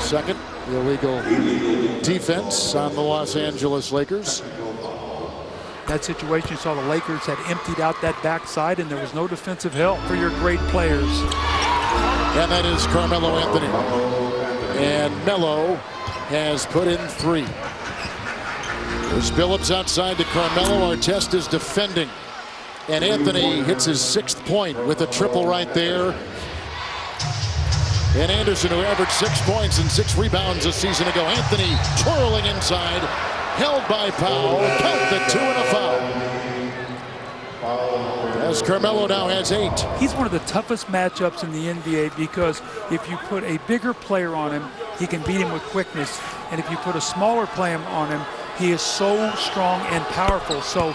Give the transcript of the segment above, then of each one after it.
second. The illegal defense on the Los Angeles Lakers. That situation, you saw the Lakers had emptied out that backside, and there was no defensive help for your great players. And that is Carmelo Anthony. And Melo has put in 3. There's Billups outside to Carmelo. Artest is defending. And Anthony hits his 6th point with a triple right there. And Anderson, who averaged 6 points and 6 rebounds a season ago. Anthony twirling inside, held by Powell. Count the 2 and a foul. As Carmelo now has 8. He's one of the toughest matchups in the NBA because if you put a bigger player on him, he can beat him with quickness. And if you put a smaller player on him, he is so strong and powerful. So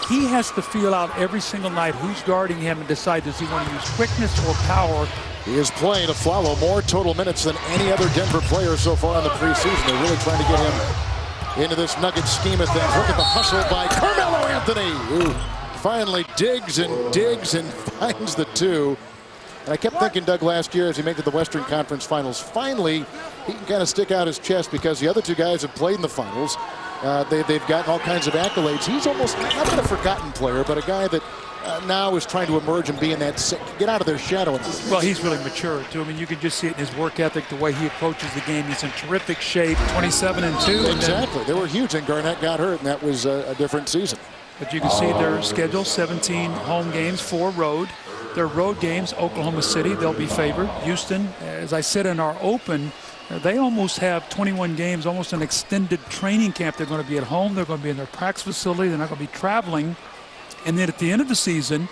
he has to feel out every single night who's guarding him and decide, does he want to use quickness or power? He is playing to follow more total minutes than any other Denver player so far in the preseason. They're really trying to get him into this Nugget scheme of things. Look at the hustle by Carmelo Anthony, who finally digs and finds the 2. And I kept thinking, Doug, last year as he made it to the Western Conference Finals, finally he can kind of stick out his chest because the other 2 guys have played in the finals. They've gotten all kinds of accolades. He's almost not been a forgotten player, but a guy that now is trying to emerge and be in that, get out of their shadow. Well, he's really matured too. I mean, you can just see it in his work ethic, the way he approaches the game. He's in terrific shape, 27-2. Exactly. They were huge, and Garnett got hurt, and that was a different season. But you can see their schedule, 17 home games, 4 road. Their road games, Oklahoma City, they'll be favored. Houston, as I said in our open, they almost have 21 games, almost an extended training camp. They're going to be at home. They're going to be in their practice facility. They're not going to be traveling. And then at the end of the season,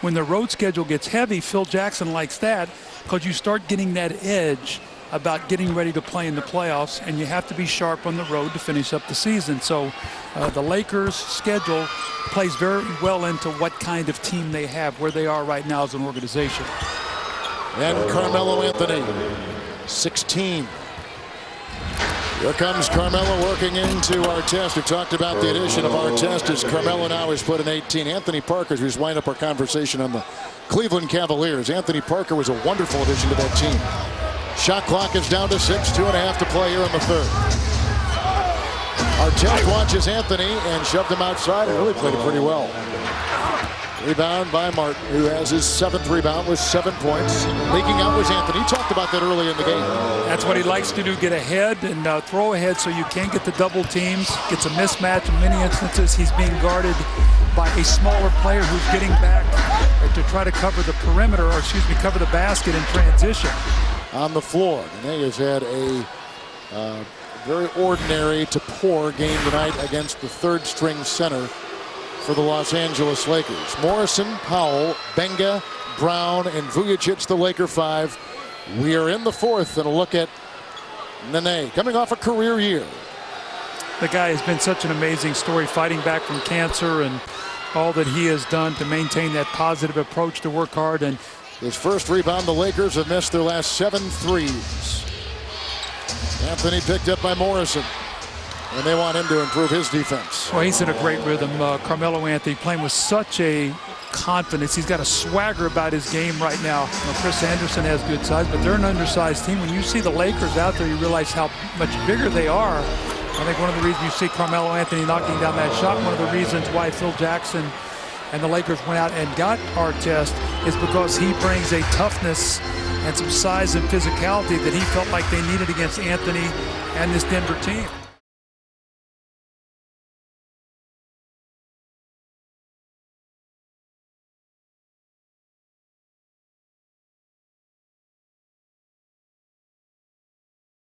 when the road schedule gets heavy, Phil Jackson likes that because you start getting that edge about getting ready to play in the playoffs, and you have to be sharp on the road to finish up the season. So the Lakers' schedule plays very well into what kind of team they have, where they are right now as an organization. And Carmelo Anthony, 16. Here comes Carmelo working into Artest. We talked about the addition of Artest as Carmelo now has put in 18. Anthony Parker, who's wind up our conversation on the Cleveland Cavaliers. Anthony Parker was a wonderful addition to that team. Shot clock is down to 6, 2.5 to play here in the 3rd. Artest watches Anthony and shoved him outside and really played it pretty well. Rebound by Martin, who has his 7th rebound with 7 points. Leaking out was Anthony. He talked about that early in the game. That's what he likes to do, get ahead and throw ahead so you can't get the double teams. Gets a mismatch in many instances. He's being guarded by a smaller player who's getting back to try to cover the perimeter, or excuse me, cover the basket in transition. On the floor, and he has had a very ordinary to poor game tonight against the 3rd-string center for the Los Angeles Lakers. Morrison, Powell, Benga, Brown, and Vujacic, the Laker 5. We are in the 4th, and a look at Nene, coming off a career year. The guy has been such an amazing story, fighting back from cancer and all that he has done to maintain that positive approach to work hard. And his first rebound, the Lakers have missed their last 7 threes. Anthony picked up by Morrison. And they want him to improve his defense. Well, he's in a great rhythm. Carmelo Anthony playing with such a confidence. He's got a swagger about his game right now. Chris Anderson has good size, but they're an undersized team. When you see the Lakers out there, you realize how much bigger they are. I think one of the reasons you see Carmelo Anthony knocking down that shot, one of the reasons why Phil Jackson and the Lakers went out and got Artest is because he brings a toughness and some size and physicality that he felt like they needed against Anthony and this Denver team.